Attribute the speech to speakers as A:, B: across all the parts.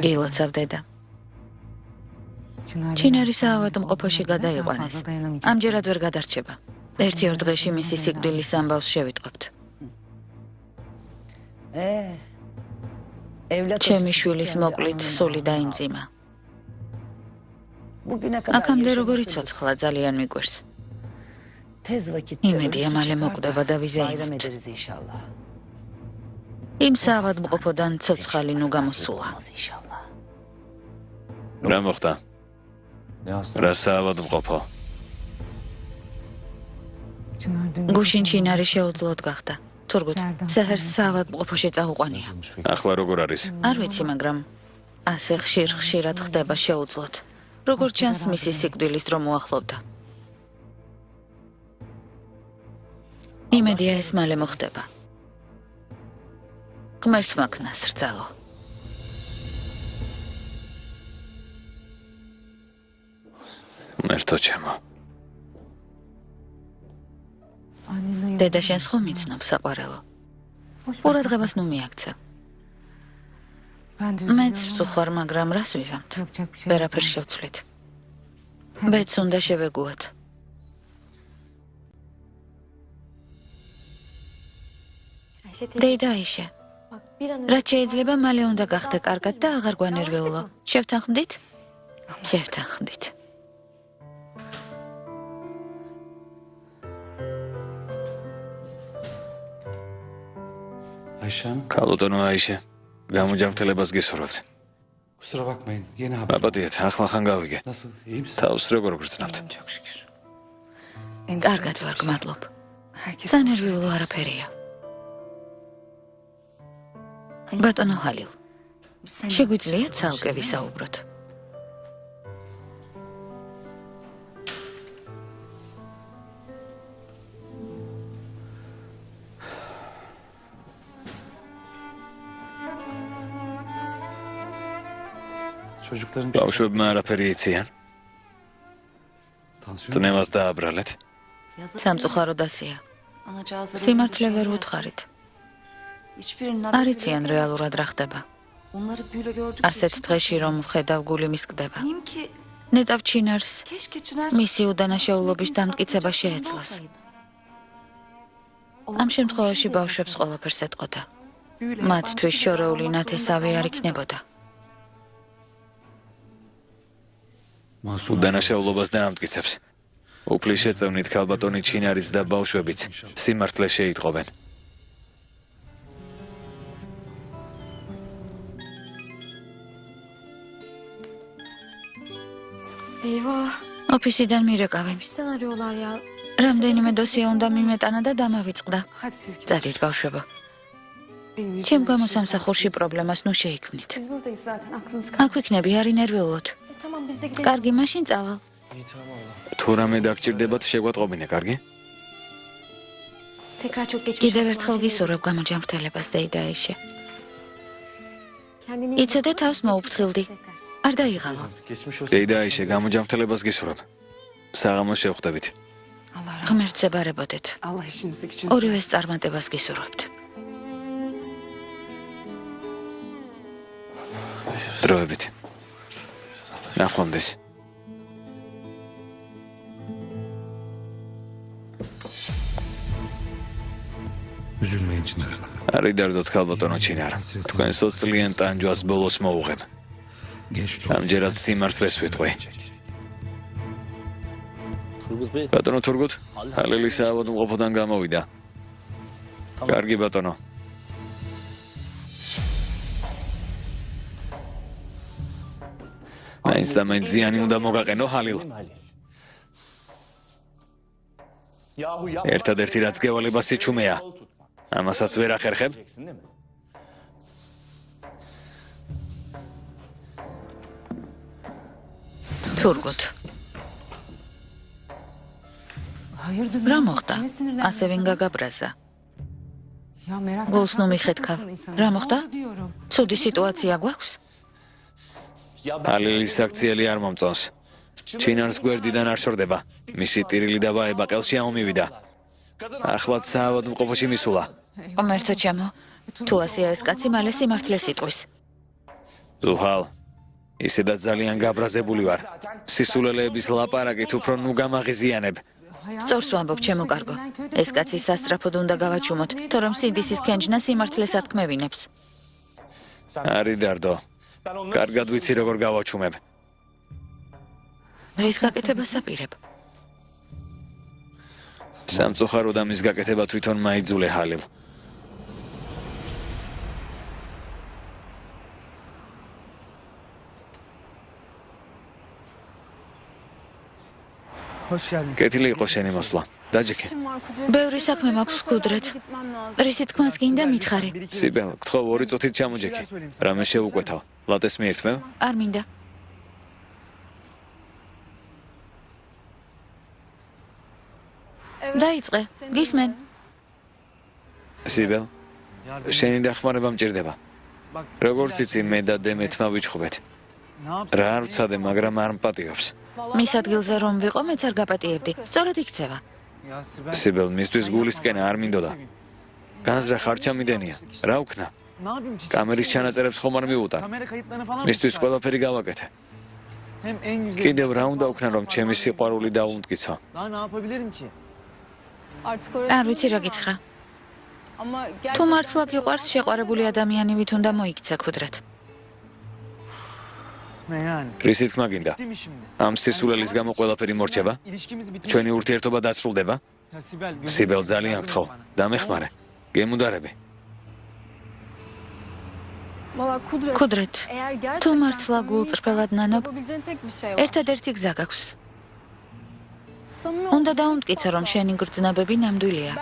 A: გილოცავ დედა. ჩინარის საავადმყოფოში გადაიყვანეს. ამჯერად ვერ გადარჩება. ერთი-ორ დღეში მისი სიკვდილის ამბავს შევიტყობთ. ჩემი შვილის მოკლით სული დაიმძიმა. აქამდე როგორი ცოცხლა ძალიან მიგვერს. იმედია მალე მოკვდება და ვიზე იმით. იმ საავადმყოფოდან ცოცხალი ნუ გამოსულა.
B: რა მოხდა? რა საავადმყოფო?
A: გუშინ ჩინარი შეუძლოდ გახდა. თურგუთ, საჰერს საავადმყოფოში წაუყვანია.
B: ახლა როგორ არის?
A: არ ვიცი, მაგრამ ასე ხშირად ხდება შეუძლოდ. როგორ ჩანს მისი სიკვდილის დრო მოახლოვდა. იმედია ეს მალე მოხდება. ღმერთმა ქნას რძალო.
B: ღმერთო ჩემო.
A: დედა შენს ხომ იცნობ საყვარელო? ყურადღებას ნუ მიაქცე. მეც ვწუხარ, მაგრამ რას ვიზამთ? ვერაფერს შევცვლით. ბედს უნდა შევეგუოთ. დედა აიშე. რაც შეიძლება მალე უნდა გახდე კარგად და აღარ გვანერვეულო. შევთანხმდით? შევთანხმდით.
B: ქალბატონო აიშე, გამოჯანმრთელებას გესურვებთ. აბადიეთ, ახლა ხან გავიგე. თავს როგორ გრძნავთ?
A: კარგად ვარ, გმადლობ. სანერვიულო არაფერია. ბატონო ჰალილ, შეგვიძლია ცალკე ვისაუბროთ?
B: ბავშვებმა არაფერი იციან? წნევას დააბრალეთ?
A: სამწუხაროდ ასეა. სიმართლე ვერ ვუთხარით. არ იციან რეალურად რა ხდება. ასეთ დღეში რომ ვხედავ გული მისკდება. ნეტავ ჩინარს მისი უდანაშაულობის დამტკიცება შეეძლოს. ამ შემთხვევაში ბავშვებს ყველაფერს ეტყოდა. მათთვის შორეული ნათესავი არ იქნებოდა.
B: უდანაშაულობას დაამტკიცებს. უფლის შეწევნით ქალბატონი ჩინარის და ბავშვებიც სიმართლე შეიტყობენ.
A: ოფისიდან მირეკავენ. რამდენიმე დოსიე უნდა მიმეტანა და დამავიწყდა. წადით ბავშვებო. ჩემ გამოსამსახურში პრობლემას ნუ შეიქმნით. აქ ვიქნები, არ ინერვიულოთ. კარგი, მაშინ წავალ.
B: თუ რამე დაგჭირდებათ, შეგვატყობინე, კარგი?
A: კიდევ ერთხელ გისურვებ გამოჯანმრთელებას, დეიდა აიშე. იცოდე, თავს მოუფრთხილდი. არ დაიღალო.
B: დეიდა აიშე, გამოჯანმრთელებას გისურვებ. საღამოს შევხვდებით.
A: ღმერთს ებარებოდეთ. ორივეს წარმატებას გისურვებთ.
B: დროებით. ნახვამდის. არ იდარდოთ ქალბატონო ჩინარ. თქვენ 20 წლიან ტანჯვას ბოლოს მოუღებ. ამჯერად სიმართლეს ვიტყვი. ბატონო თურგუთ, ჰალილი საავადმყოფოდან გამოვიდა. კარგი ბატონო. მაინც და მაინც ზიანი უნდა მოგაყენო ჰალილ. ერთადერთი რაც გევალება სიჩუმეა. ამასაც ვერ ახერხებ?
A: თურგუთ. რა მოხდა? ასე ვინ გაგაბრაზა? გულს ნუ მიხეთქავ. რა მოხდა? ცუდი სიტუაცია გვაქვს?
B: ჰალილის აქციელი არ მომწონს. ჩინარს გვერდიდან არ შორდება. მისი ტირილი და ვაება ყელში ამომივიდა. ახლაც საავადმყოფოში მისულა.
A: ღმერთო ჩემო, თუ ასეა ეს კაცი, მალე სიმართლეს იტყვის.
B: ზუჰალ, ისედაც ძალიან გაბრაზებული ვარ. სისულელეების ლაპარაკით უფრო ნუ გამაღიზიანებ.
A: სწორს ვამბობ, ჩემო კარგო. ეს კაცი სასწრაფოდ უნდა გავაჩუმოთ, თორემ სიდისის ქენჯნა სიმართლეს ათქმევინებს.
B: არი დარდო. კარგად ვიცი როგორ გავაჩუმებ.
A: რის გაკეთებას აპირებ?
B: სამწუხაროდ ამის გაკეთება თვითონ მაიძულე ჰალილ. კეთილი იყო შენი მოსვლა. დაჯექე.
A: ბევრი საქმე მაქვს კუდრეთ. რისი თქმაც გინდა მითხარი.
B: სიბელ, გთხოვ 2 წუთით ჩამოჯექე. რამე შეუკვეთავ. ლატეს მიირთმევ?
A: არ მინდა. დაიწყე. გისმენ?
B: სიბელ, შენი დახმარება მჭირდება. როგორც იცი, მე და დემეთმა ვიჩხუბეთ. რა არ ვცადე, მაგრამ არ მპატიობს.
A: მის ადგილზე რომ ვიყო, მეც არ გაპატიებდი. სწორად იქცევა.
B: სიბელ, მისთვის გულისკენა არ მინდოდა. განზრა ხარ ჩამიდენია. რა ვქნა? კამერის ჩანაწერებს ხომ არ მიუტარ. მისთვის ყველაფერი გავაკეთე. კიდევ რა უნდა ვქნა, რომ ჩემი სიყვარული დაუმტკიცო?
A: არ ვიცი რა გითხრა. თუ მართლა გიყვარს, შეყვარებული ადამიანი ვით უნდა მოიქცე კუდრეთ.
B: რისი თქმა გინდა? ამ სისულელის გამო ყველაფერი მორჩება? ჩვენი ურთიერთობა დასრულდება? სიბელ, ძალიან გთხოვ, დამეხმარე. გემუდარები.
A: კუდრეთ, თუ მართლა გულწრფელად ნანობ, ერთადერთი გზა გაქვს. უნდა დაუმტკიცო, რომ შენი გრძნობები ნამდვილია.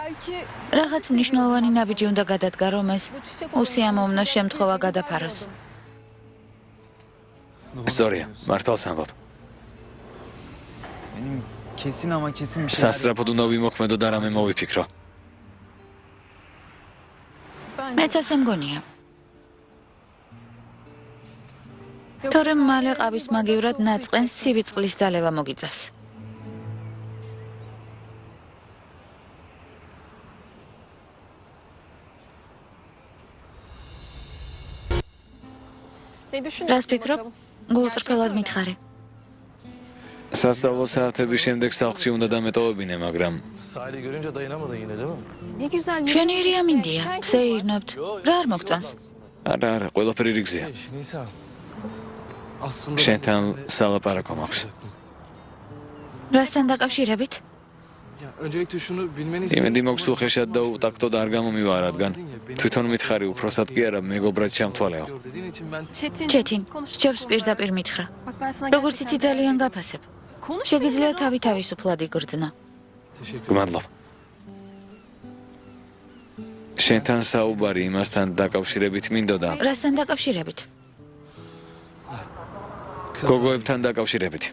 A: რაღაც მნიშვნელოვანი ნაბიჯი უნდა გადადგა, რომ ეს უსიამოვნო შემთხვევა გადაფაროს.
B: სწორია, მართალს ამბობ. სასწრაფოდ უნდა ვიმოქმედო და რამე მოვიფიქრო.
A: მეც ასე მგონია. თორემ მალე ყავის მაგივრად ნაწყენს ცივი წყლის დალევა მოგიწევს. რას ფიქრობ? გულწრფელად მითხარი.
B: სასწავლო საათების შემდეგ სახლში უნდა დამეტოვებინე, მაგრამ
C: Sahili görünce dayanamadın yine değil mi?
A: შენი ირია მინდია, ვსეირნობთ. რა არ მოგწონს?
B: არა, ყველაფერი რიგზეა.
C: Nisa. Aslında
B: შენთან სალაპარაკო მაქვს.
A: რასთან დაკავშირებით?
C: ya öncelikle şunu bilmeni
B: იმედი მაქვს უხეშად და უტაქტოდ არ გამომივა, რადგან თვითონ მითხარი უფროსად კი არა, მეგობრად ჩამთვალეო.
C: dediğin için ben
A: ჩეთინ, სჯობს პირდაპირ მითხრა. როგორც იცი ძალიან გაფასებ. შეგიძლია თავისუფლად იგრძნო.
C: teşekkür
B: გმადლობ. შენთან საუბარი იმასთან დაკავშირებით მინდოდა,
A: რასთან დაკავშირებით?
B: გოგოებთან დაკავშირებით.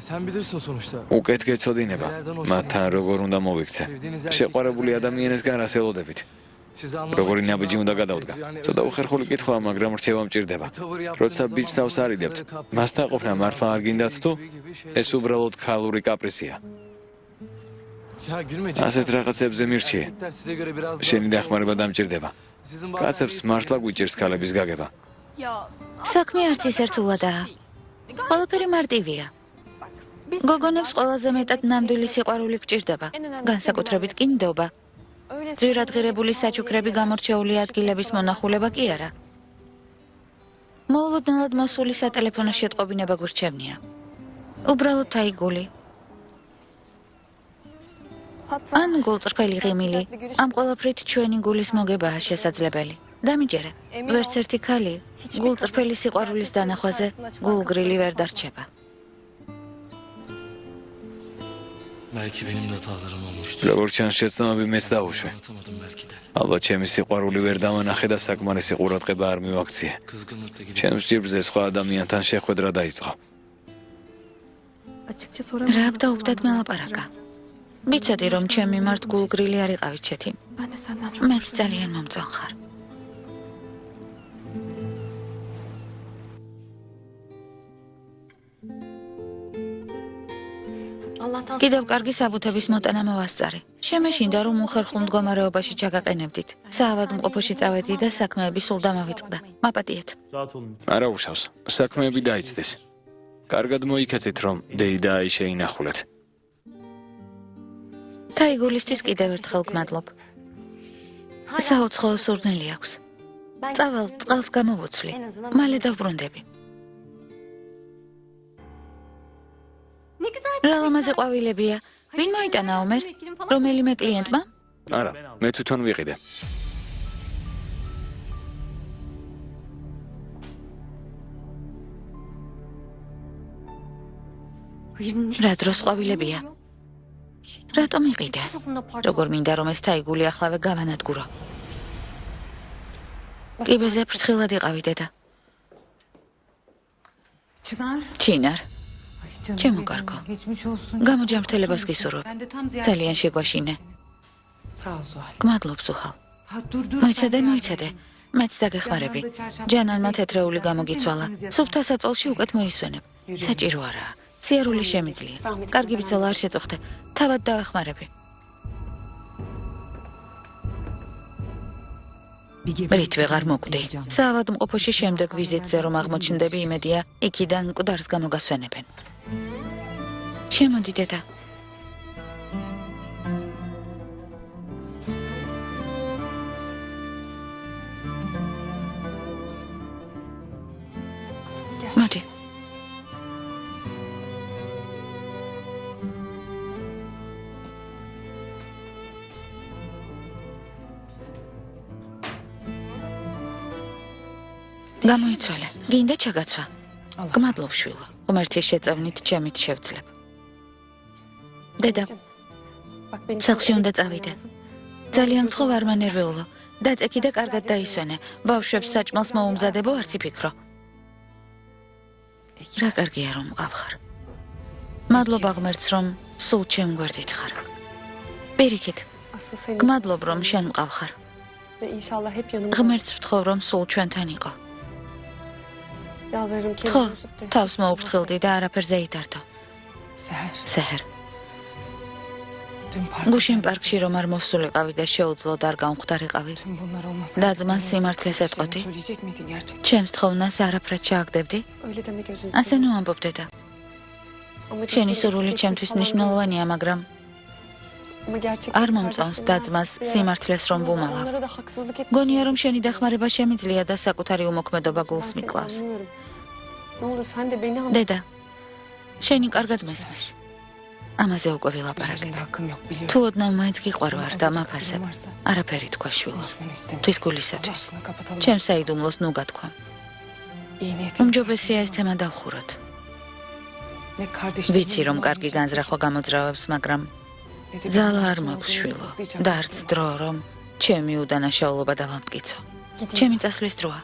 C: Sen bilirsin sonuçta.
B: უკეთ გეცოდინება, მათთან როგორ უნდა მოვიქცე. შეყვარებული ადამიანისგან რას ელოდებით?
C: Sizi anlamak
B: როგორი
C: için
B: ნაბიჯი უნდა გადავდგა. ცოტა უხერხული კითხვაა, მაგრამ რჩევა მჭირდება. როცა ბიჭს თავს არიდებთ, მას დაყოფნა მართლა არ გინდათ თუ ეს უბრალოდ ქალური კაპრიზია.
C: Ya gülme.
B: ასეთ რაღაცებზე მირჩიე.
C: Erkekler size göre biraz daha
B: შენი დახმარება დამჭირდება.
C: sizin
B: კაცებს მართლა გვიჭირს ქალების გაგება.
A: საქმე არც ისე რთულადაა. ყველაფერი მარტივია. გოგონებს ყველაზე მეტად ნამდვილი სიყვარული გჭირდება, განსაკუთრებით კი ნდობა. ძვირადღირებული საჩუქრები გამორჩეული ადგილების მონახულება კი არა. მოულოდნელად მოსული სატელეფონო შეტყობინება გურჩევნია. უბრალოდ თაიგული. ან გულწრფელი ღიმილი, ამ ყველაფრით ჩვენი გულის მოგებაა შესაძლებელი. დამიჯერე, ვერც ერთი ქალი გულწრფელი სიყვარულის დანახვაზე გულგრილი ვერ დარჩება.
C: Belki benim de hatalarım olmuştur.
B: როგორც ჩანს, შეცდომები მეც დაუშვე.
C: Anlatamadım belki de.
B: ალბათ ჩემი სიყვარული ვერ დავანახე და საკმარისი ყურადღება არ მივაქციე.
C: Kızgınlıkta gidip
B: ჩემს ჯიბზე სხვა ადამიანთან შეხვედრა დაიწყო.
A: რა გდაუბრდათ მელაპარაკა? ვიცოდი, რომ ჩემ მიმართ გულგრილი არ იყავით ჩეთინ. მეც ძალიან მომწონხარ. კიდევ კარგი საბუთების მოტანა მოვასწარი. შემეშინდა რომ უხერხულ მდგომარეობაში ჩაგაყენებდით. საავადმყოფოში წავედი და საქმეები სულ დამავიწყდა. მაპატიეთ.
B: არა უშავს, საქმეები დაიცდეს. კარგად მოიქეცეთ, რომ დეიდა შეინახულეთ.
A: თაიგულისთვის კიდევ ერთხელ გმადლობ. საუცხოო სურნელი აქვს. წავალ, წყალს გამოვუცვლი. მალე დავბრუნდები. რა ლამაზე ყვავილებია? ვინ მოიტანა ომერ? რომელიმე კლიენტმა?
B: არა, მე თვითონ ვიყიდე.
A: რა დროს ყვავილებია? რატომ იყიდე? როგორ მინდა რომ ეს თაიგული ახლავე გავანადგურო? კიბეზე ფრთხილად იყავი დედა. ჩინარ. ჩემო კარგო. გამოჯამრთელებას გისურვებ. ძალიან შეგვაშინე. გმადლობ ზუხალ. მოიცადე. მეც დაგეხმარები. ჯანანმა თეთრეული გამოგიცვალა. სუფთა საწოლში უკეთ მოისვენებ. საჭირო არაა. სიარული შემიძლია. კარგი ბრძოლა არ შეწუხდე. თავად დავეხმარები. რით ვეღარ მოკვდი. საავადმყოფოში შემდეგ ვიზიტზე რომ აღმოჩნდები იმედია, იქიდან მკვდარს გამოგასვენებენ. შემოდი დედა. მოდი. გამოიცვალე. გინდა ჩაგაცვა. გმადლობ შვილო. ღმერთის შეწევნით ჩემით შევძლებ. დედა, სახლში უნდა წავიდე. ძალიან გთხოვ არ მანერვეულო. დაწექი და კარგად დაისვენე. ბავშვებს საჭმელს მოუმზადებო, არც იფიქრო. რა კარგია რომ მყავხარ. მადლობა ღმერთს რომ სულ ჩემ გვერდით ხარ. პირიქით. გმადლობ რომ შენ მყავხარ. ღმერთს ვთხოვ რომ სულ ჩვენთან იყო. ხო, თავს მოუფრთხილდი და არაფერზე იტარდო. სეჰერ. გუშინ პარკში რომ არ მოსულიყავი და შეუძლოდ არ გამხვდარიყავი. და-ძმას სიმართლეს ეტყოდი. ჩემს თხოვნას არაფრად ჩააგდებდი? ასე ნუ ამბობ დედა. შენი სურვილი ჩემთვის მნიშვნელოვანია, მაგრამ არ მომწონს და-ძმას სიმართლეს რომ ვუმალავ. გონია რომ შენი დახმარება შემიძლია და საკუთარი უმოქმედობა გულს მიკლავს. დედა, შენი კარგად მესმის. ამაზე უკვე ვილაპარაკეთ. თუ ოდნავ მაინც გიყვარვარ და მაფასებ, არაფერი თქვა შვილო. თვის გულისათვის. ჩემ საიდუმლოს ნუ გათქვა. უმჯობესია ეს თემა დავხუროთ. ვიცი რომ კარგი განზრახვა გამოძრავებს, მაგრამ ძალა არ მაქვს შვილო და არც დრო რომ ჩემი უდანაშაულობა დავამტკიცო. ჩემი წასვლის დროა.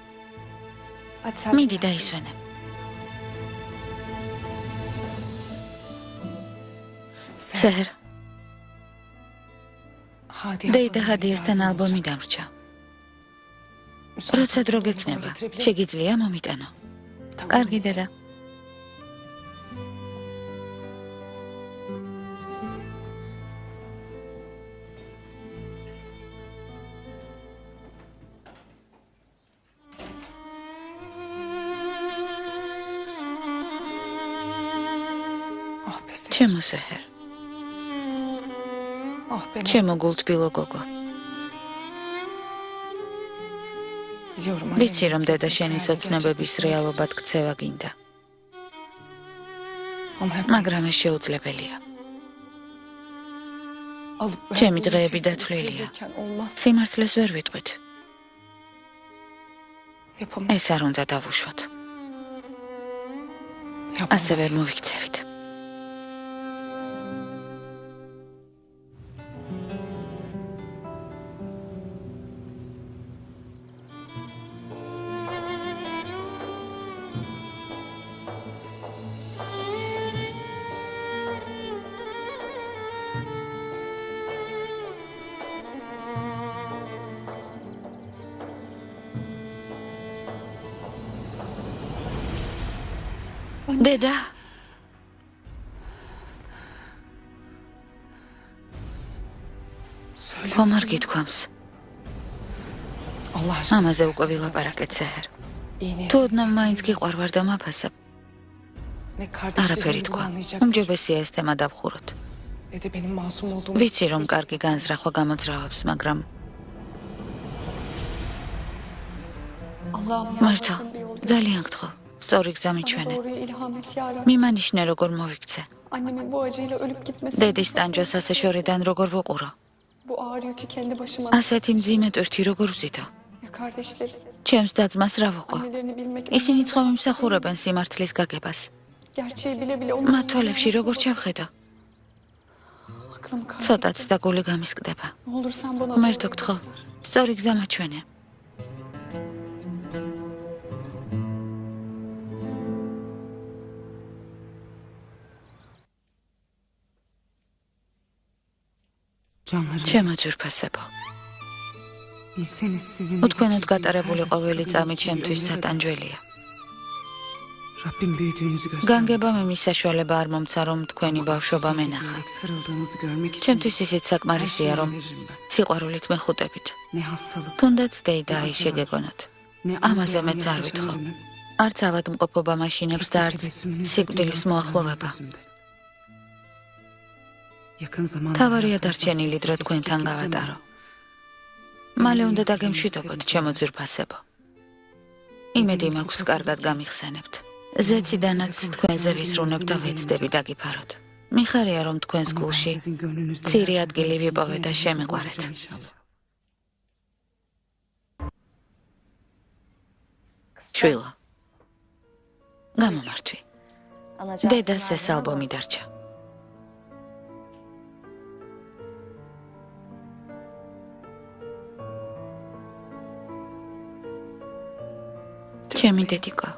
A: მიდი დაისვენე. სეჰერ. დეიდა ჰადიესთან ალბომი დამრჩა. როცა დრო გექნება, შეგიძლია მომიტანო. კარგი დედა. ჩემო სეჰერ. ჩემო გულთბილო გოგო. ვიცი რომ დედა შენი სოცნებების რეალობად ქცევა გინდა. მაგრამ ეს შეუძლებელია. ჩემი დღეები დათვლილია. სიმართლეს ვერ ვიტყვით. ეს არ უნდა დავუშვათ. ასე ვერ მოვიქცევით. დედა გითხოვ არ გითქვამს. ამაზე უკვე ვილაპარაკეთ ზეჰერ. თუ ოდნავ მაინც გიყვარვარ და მაფასებ. არაფერი თქვა. უმჯობესია ეს თემა დავხუროთ. ვიცი რომ კარგი განზრახვა გამოძრავებს, მაგრამ მართლა ძალიან გთხოვ, სწორი გზა მიჩვენე. მიმანიშნე როგორ მოვიქცე. დედის ტანჯვას ასე შორიდან როგორ ვუყურო. ასეთი მძიმე ტვირთი როგორ ვზიდო. ჩემს და-ძმას რა ვუყო. ისინი ცხომ იმსახურებენ სიმართლის გაგებას. მათ თვალებში როგორ ჩავხედო. ცოტაც და გული გამისკდება. მერთო გთხოვ, სწორი გზა მაჩვენე. ჩემო ძვირფასებო, უთქვენოდ გატარებული ყოველი წამი ჩემთვის სატანჯველია. განგება მიმის საშუალება არ მომცა, რომ თქვენი ბავშვობა მენახა. ჩემთვის ისიც საკმარისია, რომ სიყვარულით მეხუტებით. თუნდაც დეიდაი შეგეგონოთ. ამაზე მეც არ ვითხოვ. არც ავადმყოფობა მაშინებს და არც სიკვდილის მოახლოვება. თავარია დარჩენილი დრო თქვენთან გავატარო. მალე უნდა დაგემშვიდობოთ, ჩემო ძვირფასებო. იმედი მაქვს კარგად გამიხსენებთ. ზეციდანაც თქვენზე ვისრუნებ და ვეცდები დაგიფაროთ. მიხარია რომ თქვენს გულში ცირე ადგილი ვიპოვე და შემიყვარეთ. შვილო, გამომართვი. დედას ეს ალბომი დარჩა. ჩემი დედიკო,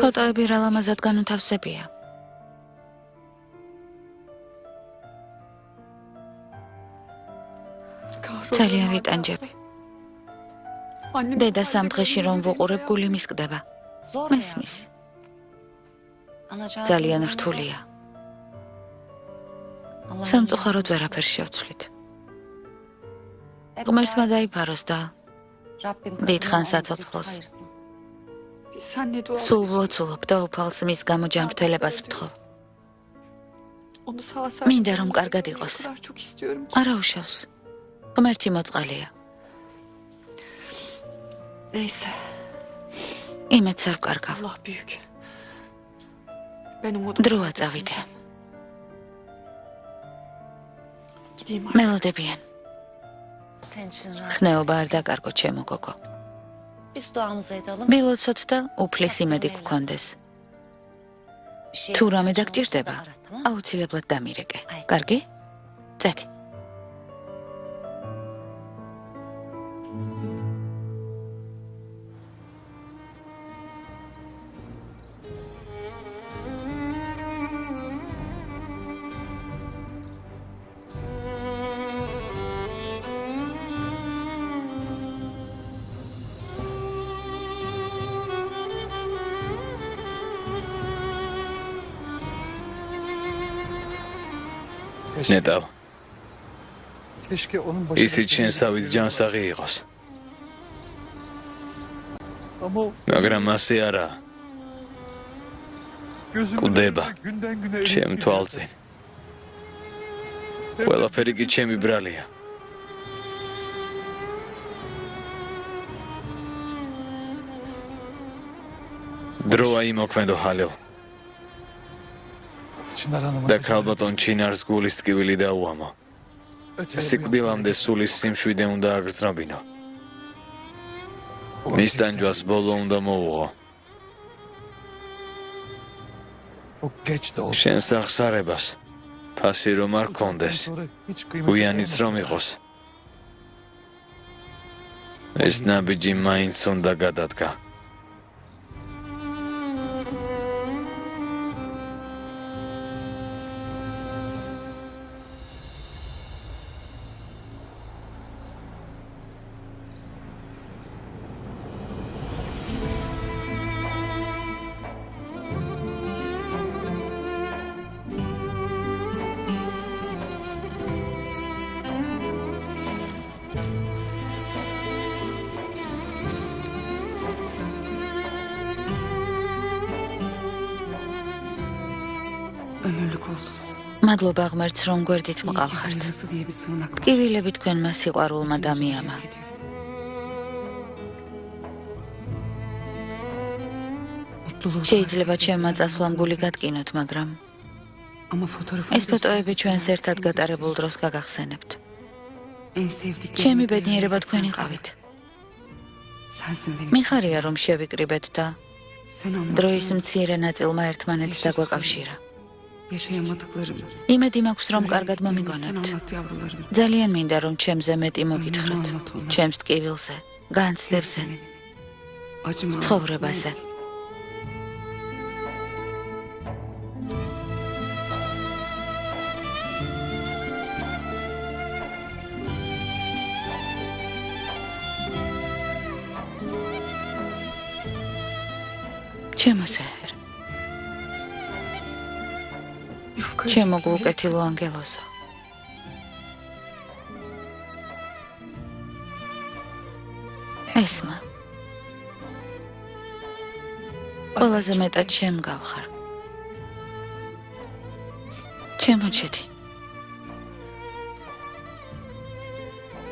A: ფოტოები რა ლამაზად განუთავსებია. ძალიან ვიტანჯები. დედა სამ დღეში რომ ვუყურებ, გული მისკდება. მესმის. ძალიან რთულია. სამწუხაროდ ვერაფერს შევცვლით. ღმერთმა დაიფაროს და დიდხანს აცოცხლოს. სულ ვლოცულობ და უფალს მის გამოჯანმრთელებას ვთხოვ. მინდა რომ კარგად იყოს. არა უშავს. ღმერთი მოწყალია. იმედს არ ვკარგავ. დროა წავიდე. მელოდებიან. ხნეობა არ დაკარგო, ჩემო გოგო. მილოცოთ და უფლის იმედი გქონდეს. თუ რამე დაგჭირდება, აუცილებლად დამირეკე. კარგი? წეთი.
B: ნეტავ. ისიც შენსავით ჯანსაღი იყოს. მაგრამ ასე არა. კვდება ჩემ თვალწინ. ყველაფერი კი ჩემი ბრალია. დროა იმოქმედო ჰალევ. და ქალბატონ ჩინარს გულის ტკივილი დაუამო. სიკვდილამდე სულის სიმშვიდე უნდა აგრძნობინო. მის ტანჯვას ბოლო უნდა მოუღო. შენს აღსარებას ფასი რომ არ გქონდეს, გვიანიც რომ იყოს. ეს ნაბიჯი მაინც უნდა გადადგა.
D: Şükürlük olsun.
A: მადლობა ღმერთს, რომ გვერდით მყავხართ.
D: Yarası diye bir sığınak var.
A: ტკივილები თქვენმა სიყვარულმა დამიამა.
D: Mutluluğu
A: შეიძლება ჩემმა წასვლამ გული გატკინოთ, მაგრამ
D: ama fotoğrafı
A: ეს ფოტოები ჩვენს ერთად გატარებულ დროს გაგახსენებთ.
D: en sevdiklerim.
A: ჩემი ბედნიერება თქვენ იყავით.
D: Sensin benim.
A: მიხარია რომ შევიკრიბეთ და
D: Sen olmadın.
A: დროის მცირე ნაწილმა ერთმანეთს დაგვაკავშირა.
D: Yaşayamadıklarım.
A: იმედი მაქვს რომ კარგად
D: Sen
A: მომიგონებთ.
D: anlat yavrularım.
A: ძალიან მინდა რომ ჩემზე მეტი მოგითხრათ. ჩემს ტკივილზე, განცდებზე,
D: Acıma.
A: ცხოვრებაზე. ჩემო სეერ,
D: Yufka.
A: ჩემო გულკეთილო ანგელოზო. ესმა. ყველაზე მეტად ჩემ გავხარ. ჩემო ჩეთი,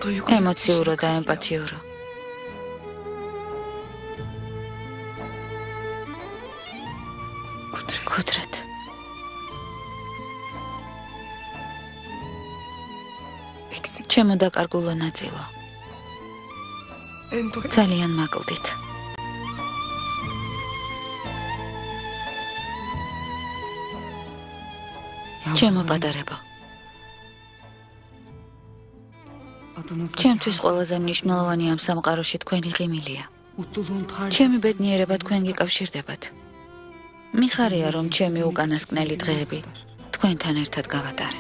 D: Duygu.
A: ემოციურო და ემპათიურო.
D: Kudret.
A: ქუთრეთ.
D: Eksik.
A: ჩემო დაკარგულო ნაწილო.
D: En doyum.
A: ძალიან მაკლდით. ჩემო პატარებო.
D: Adınızda.
A: ჩემთვის ყველაზე მნიშვნელოვანი ამ სამყაროში თქვენი ღიმილია.
D: Mutluluğun tarihi.
A: ჩემი ბედნიერება თქვენ გიკავშირდებათ. მიხარია რომ ჩემი უკანასკნელი დღეები თქვენთან ერთად გავატარე.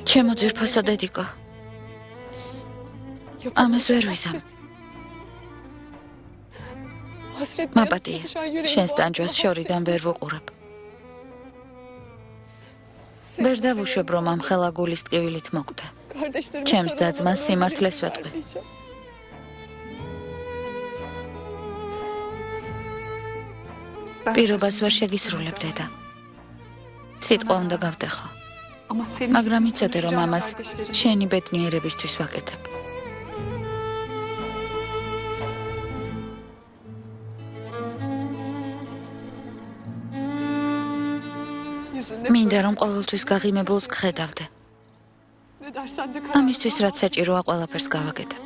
A: ჩემო ძირფასო დედიკო, ამას ვერ ვიზამ. მაპატია, შენს ტანჯვას შორიდან ვერ ვუყურებ. ვერ დავუშვებ, რომ ამ ხელა გულის ტკივილით მოკვდა. ჩემს და-ძმას სიმართლეს ვეტყვი. პირობას ვერ შეგისრულებ, დედა. სიტყვა უნდა გავტეხო, მაგრამ იცოდე, რომ ამას შენი ბედნიერებისთვის ვაკეთებ. მინდა რომ ყოველთვის გაღიმებულს გხედავდე. ამისთვის რაც საჭიროა ყველაფერს გავაკეთებ.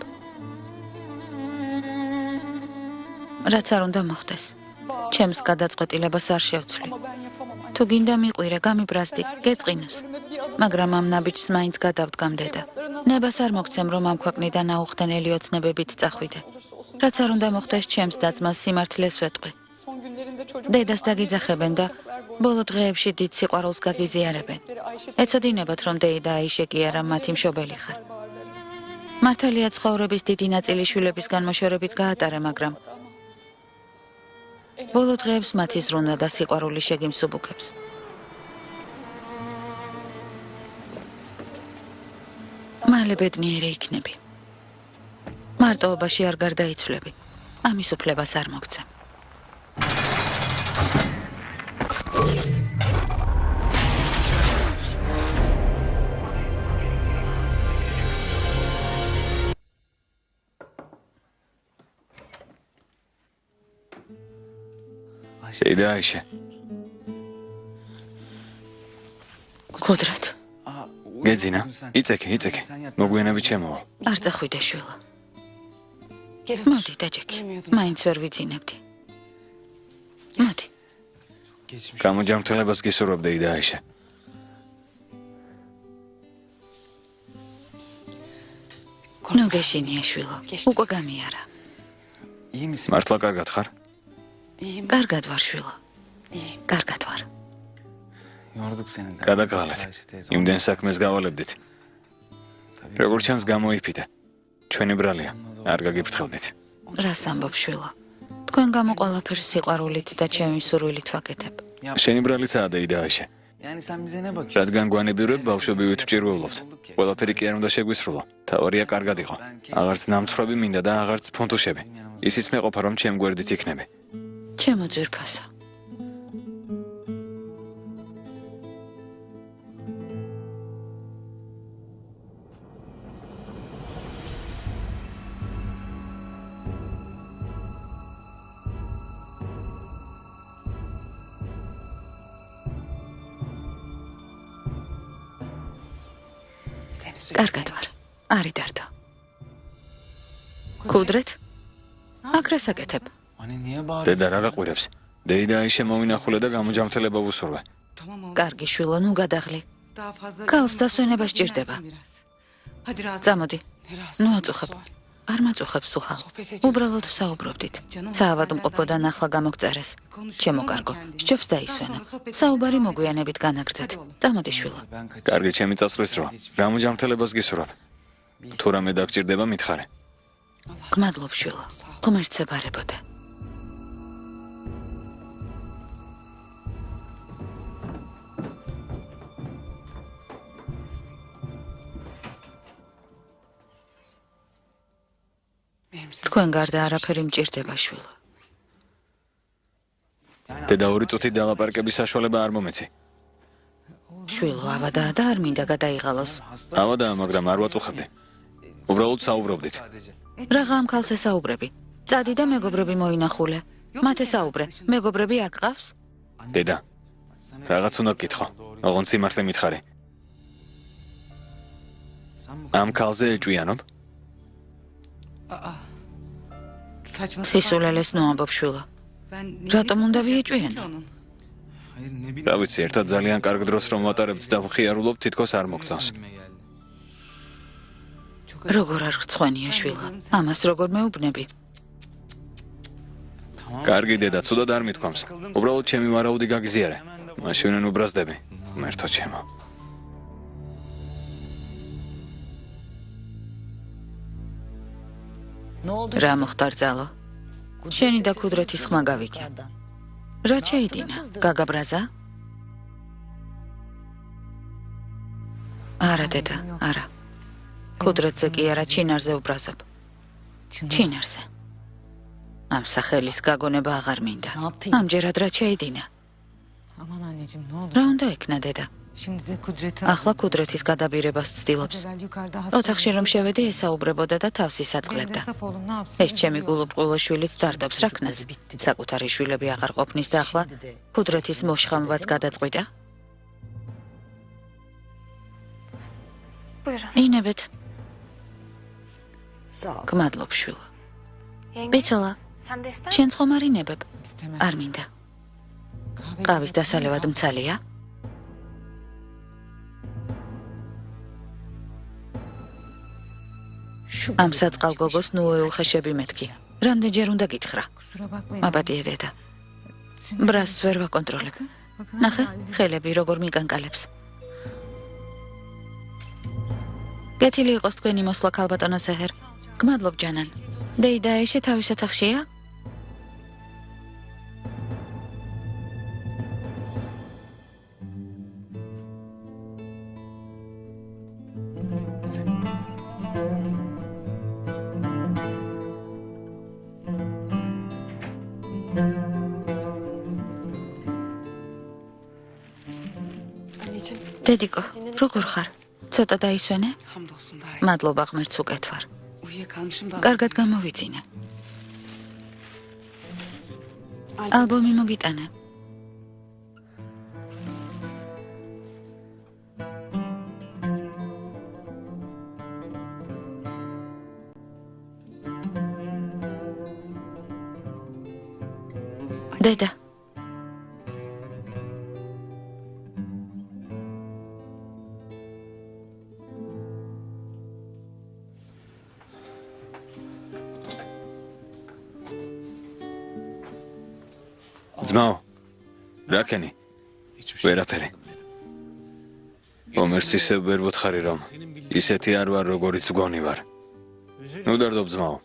A: რაც არ უნდა მოხდეს. ჩემს გადაწყვეტილებას არ შევცვლი. თუ გინდა მიყვირე, გამიბრაზდი, გეწყინოს. მაგრამ ამ ნაბიჯს მაინც გადავდგამ, დედა. ნებას არ მოგცემ, რომ ამ ქვეყნიდან აუხდენელი ოცნებებით წახვიდე. რაც არ უნდა მოხდეს, ჩემს და-ძმას სიმართლეს ვეტყვი. დედას დაგიძახებენ და ბოლო დღეებში დიდ სიყვარულს გაგიზიარებენ. ეცოდინებათ, რომ დეი და აიშე კი არა მათი მშობელი ხარ. მართალია ცხოვრების დიდი ნაწილი შვილების განმოშორებით გაატარე, მაგრამ ბოლო დღეებს მათი ზრუნვა და სიყვარული შეგიმსუბუქებს. მალე ბედნიერი იქნები. მარტოობაში არ გარდაიცვლები. ამის უფლებას არ მოგცემ.
B: შეიდა აიშე.
A: ქუდრეთ,
B: გეძინა, იწექი. მოგვიანები ჩემოვა.
A: არ წახვიდე შვილო. მოდი დაჯექი. მაინც ვერ ვიძინებდი. მოდი.
B: გამოჯანმრთელებას გისურვებდი და აიშე.
A: ნუ გეშინია შვილო. უკვე გამიარა.
B: მართლა კარგად ხარ?
A: კარგად ვარ შვილო. კარგად ვარ.
B: გადაგყალეთ. იმდენ საქმეს გავალებდით. როგორ ჩანს გამოიფიდე. ჩვენი ბრალია. არ გაგიფრთხილდით.
A: რას ამბობ შვილო? თქვენ გამო ყველაფერს სიყვარულით და ჩემი სურვილით ვაკეთებ.
B: შენი ბრალიცაა და აიშე. რადგან გვანებირებ ბავშვობივით ვჭირველობთ. ყველაფერი კი არ უნდა შეგვისრულო. თავარია კარგად იყო. აღარც ნამცხრობი მინდა და აღარც ფუნთუშები. ისიც მეყოფა რომ ჩემ გვერდით იქნები.
A: ჩემო ძვირფასო. კარგად ვარ. არი დარდო. კუდრეთ? აკრას აკეთებ.
B: დედა რა გაყვირებს? დეიდა აი შემოვინახულე და გამოჯამთელება ვუსურვე.
A: კარგი შვილო, ნუ გადაღლი. კალს დასვენება სჭირდება. წამოდი. ნუ აწუხებ. არ მაწუხებს უხალ. უბრალოდ ვსაუბრობდით. საავადმყოფოდან ახლა გამოგწერეს. ჩემო კარგო, სჯობს დაისვენა. საუბარი მოგვიანებით განაგრძეთ. წამოდი შვილო.
B: კარგი, ჩემი წასვლის დრო. გამოჯამთელებას გისურვებ. თუ რამე დაგჭირდება მითხარე.
A: გმადლობ შვილო. ღმერთზე ბარებოდე. თქვენ გარდა არაფერი მჭირდება შვილო.
B: დედა 2 წუთით დალაპარაკების საშუალება არ მომეცი.
A: შვილო ავადაა და არ მინდა გადაიღალოს.
B: ავადაა, მაგრამ არ ვაწუხებდი. უბრალოდ საუბრობდით.
A: რაღა ამ ქალს ესაუბრები. წადი და მეგობრები მოინახულე. მათ ესაუბრე. მეგობრები არ გყავს?
B: დედა, რაღაც უნდა გკითხო. ოღონდ სიმართლე მითხარი. ამ ქალზე ეჭვიანობ?
A: სისულელეს ნუ ამბობ შვილო. რატომ უნდა ვიეჭვიანო?
B: რა ვიცი, ერთად ძალიან კარგ დროს რომ ვატარებთ და ვხიარულობ, თითქოს არ მოგწონს.
A: როგორ არ გწვენია შვილო? ამას როგორ მეუბნები?
B: კარგი დედა, ცუდად არ მithქვამს. უბრალოდ ჩემი ვარაუდი გაგიზიარე. მაშინ უბრაზდები. მერთო ჩემო.
A: რა მოხდა რძალო? შენი და კუდრეთის ხმა გავიგე. რა შეიდინა? გაგაბრაზა? არა დედა, არა. კუდრეთზე კი არა, ჩინარზე ვბრაზობ. ჩინარზე. ამ სახელის გაგონება აღარ მინდა. ამჯერად რა შეიდინა? რა უნდა ეკნა დედა? ახლა კუდრეთის გადაბირებას ცდილობს. ოთახში რომ შევედი, ესაუბრებოდა და თავს ისაწყლებდა. ეს ჩემი გულუბრყვილო შვილიც დარდობს რა ქნას. საკუთარი შვილები აღარ ყოფნის და ახლა კუდრეთის მოშხამვაც გადაწყვიტა? ინებეთ. გმადლობ შვილო. ბიცოლა, შენ ხომ არ ინებებ? არ მინდა. ყავის დასალევად მცალია? ამ საწყალ გოგოს ნუ ეუხეშები მეთქი. რამდენჯერ უნდა გითხრა? აბატია დედა. ბრასს ვერ ვაკონტროლებ. ნახე, ხელები როგორ მიკანკალებს. გეთილი იყოს თქვენი მოსვლა ქალბატონო სეჰერ. გმადლობ ჯანან. დეიდა ეშე თავის ოთახშია? დედიკო, როგორ ხარ? ცოტა დაისვენე? მადლობა ღმერთს უკეთ ვარ. კარგად გამოვიძინე. ალბომი მოგიტანე. დედა.
B: ძმაო, რა ქენი? ვერაფერი. ომერს ისევ ვერ ვუთხარი რომ ისეთი არ ვარ, როგორიც გონი ვარ. ნუ დარდობ ძმაო.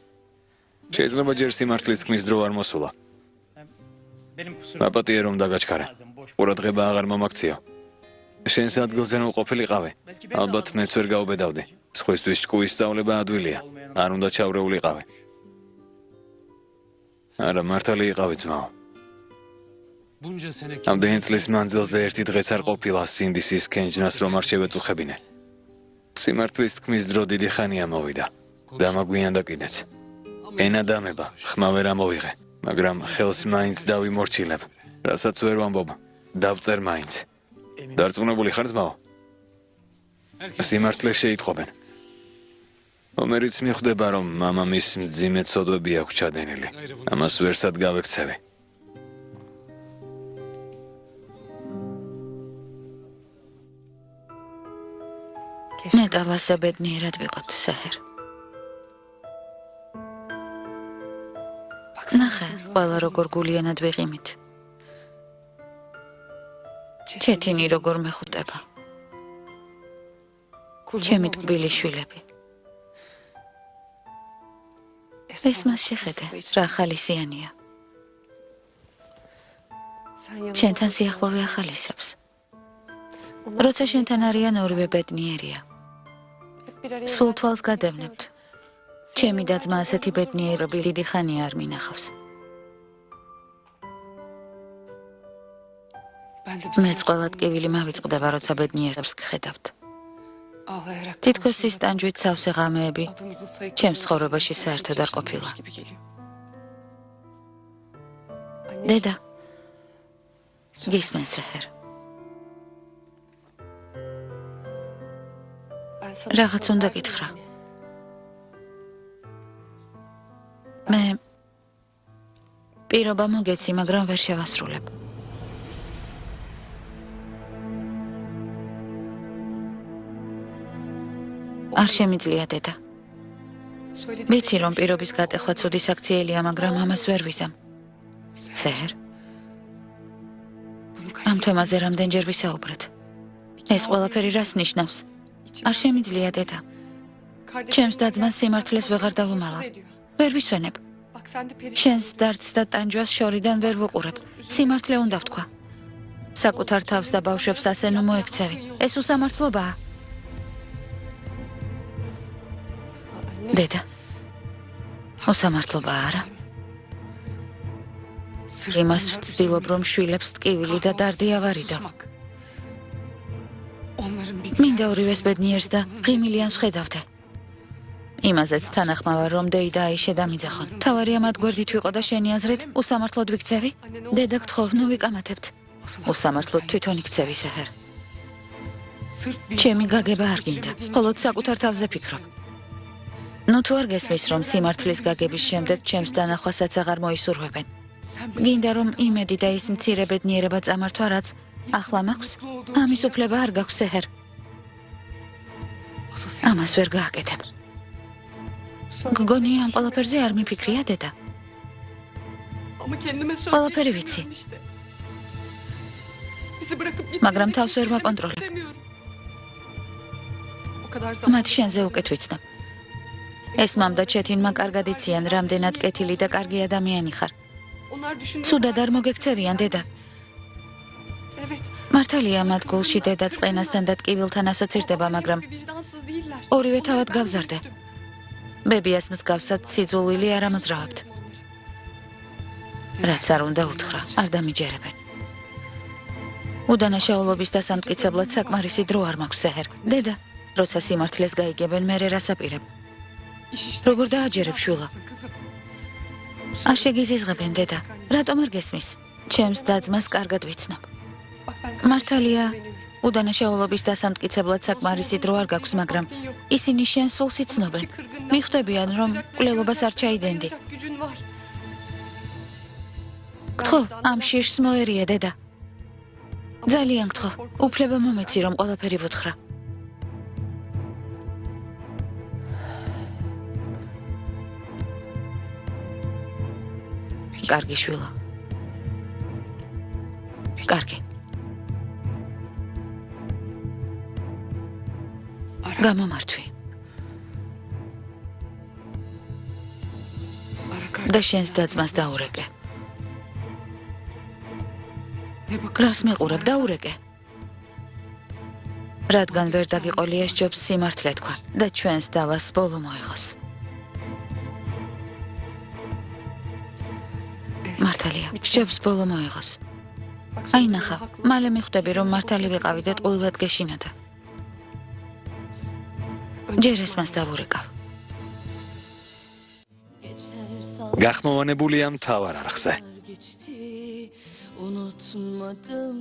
B: შეიძლება ჯერ სიმართლის თქმის დრო არ მოსულა. მაპატიე რომ დაგაჩქარა. ყურადღება აღარ მომაქციო. შენს ადგილზე რომ ყოფილიყავი, ალბათ მეც ვერ გაუბედავდი. სხვისთვის ჭკუის სწავლება ადვილია, არ უნდა ჩავრეულიყავი. არა, მართალი იყავი ძმაო. ამდენი წლის მანძილზე ერთი დღეც არ ყოფილა სინდისის კენჯნას რომ არ შევეწუხებინე. სიმართლის თქმის დრო დიდი ხანია მოვიდა. დამაგვიანდა კიდეც. ენა დამება, ხმა ვერ ამოვიღე, მაგრამ ხელს მაინც დავიმორჩილებ, რასაც ვერ ვამბობ, დავწერ მაინც. დარწმუნებული ხარ ძმაო? სიმართლე შეიტყობენ. ომერიც მიხვდება, რომ მამამის მძიმე ცოდვები აქვს ჩადენილი. ამას ვერსად გავექცევი.
A: ნეტავას ბედნიერად ვიყოთ, სეჰერ. ნახე, ყველა როგორ გულიანად ვიღიმით. ჩეთინი როგორ მეხუტება. ჩემი ტკბილი შვილები. ეს მას შეხედე, რა ხალისიანია. შენთან სიახლოვე ახალისებს. როცა შენთან არიან ორივე ბედნიერია. სულ თვალს გადავნებთ. ჩემი და-ძმა ასეთი ბედნიერები დიდი ხანია არ მინახავს. მეც ყველა ტკივილი მავიწყდება, როცა ბედნიერებს გხედავთ. თითქოს ის ტანჯვით სავსე ღამეები ჩემს ცხოვრებაში საერთოდ არ ყოფილა. დედა, გისმენ სეჰერ. რაღაც უნდა გითხრა. მე პირობა მოგეცი, მაგრამ ვერ შევასრულებ. არ შემიძლია დედა. ვიცი რომ პირობის გატეხვა ცუდი საქციელია, მაგრამ ამას ვერ ვიზამ. სეჰერ. ამ თემაზე რამდენჯერ ვისაუბრეთ. ეს ყველაფერი რას ნიშნავს? არ შემიძლია დედა. ჩემს და-ძმას სიმართლეს ვეღარ დავუმალავ. ვერ ვისვენებ. შენს დარდს და ტანჯვას შორიდან ვერ ვუყურებ. სიმართლე უნდა ვთქვა. საკუთარ თავს და ბავშვებს ასე ნუ მოექცევი. ეს უსამართლობაა. დედა, უსამართლობა არა. იმას ვცდილობ, რომ შვილებს ტკივილი და დარდი ავარიდო. მინდა ორივეს ბედნიერს და ღიმილიანს ვხედავდე. იმაზეც თანახმავარ, რომ დეიდა აიშე დამიძახონ. თავარია მათ გვერდით ვიყო და შენი აზრით უსამართლოდ ვიქცევი? დედა, გთხოვ, ნუ ვიკამათებთ. უსამართლოდ თვითონ იქცევი, სეჰერ. ჩემი გაგება არ გინდა, მხოლოდ საკუთარ თავზე ფიქრობ. ნუ თუ არ გესმის, რომ სიმართლის გაგების შემდეგ ჩემს დანახვასაც აღარ მოისურვებენ. გინდა რომ იმედი და ის მცირე ბედნიერება წამართვა, რაც ახლა მაქვს, ამის უფლება არ გაქვს, სეჰერ. ამას ვერ გააკეთებ. გგონია ამ ყველაფერზე არ მიფიქრია, დედა? ყველაფერი ვიცი. მაგრამ თავს ვერ ვაკონტროლებ. მათ შენზე უკეთ ვიცნობ. ეს მამ და ჩეთინმა კარგად იციან, რამდენად კეთილი და კარგი ადამიანი ხარ. ცუდად არ მოგექცევიან, დედა. მართალია მათ გულში დედა წყენასთან და ტკივილთან ასოცირდება, მაგრამ ორივე თავად გავზარდე. ბებიას მსგავსად სიძულვილი არ ამოძრავებთ. რაც არ უნდა უთხრა, არ დამიჯერებენ. უდანაშაულობის დასამტკიცებლად საკმარისი დრო არ მაქვს, სეჰერ. დედა, როცა სიმართლეს გაიგებენ, მერე რას აპირებ? როგორ დააჯერებ შვილო? არ შეგიზიზღებენ, დედა. რატომ არ გესმის? ჩემს და-ძმას კარგად ვიცნობ. მართალია, უდანაშაულობის დასამტკიცებლად საკმარისი დრო არ გაქვს, მაგრამ ისინი შენ სულს იცნობენ. მიხვდებიან, რომ მკვლელობას არ ჩაიდენდი. გთხოვ, ამ შიშს მოერია, დედა. ძალიან გთხოვ, უფლება მომეცი, რომ ყველაფერი ვუთხრა. კარგი შვილო. კარგი. გამომართვი. და შენს და-ძმას დაურეკე. რას მეყურებ, დაურეკე. რადგან ვერ დაგიყოლია სჯობს სიმართლე თქვა და ჩვენს დავას ბოლო მოიღოს. მართალია, სჯობს ბოლო მოიღოს. აი ნახა, მალე მიხვდები რომ მართალი ვიყავი და ტყუილად გეშინოდა. ჯერ ეს მას დავურეკავ.
B: გახმოვანებულია მთავარ არხზე.
E: Unutmadım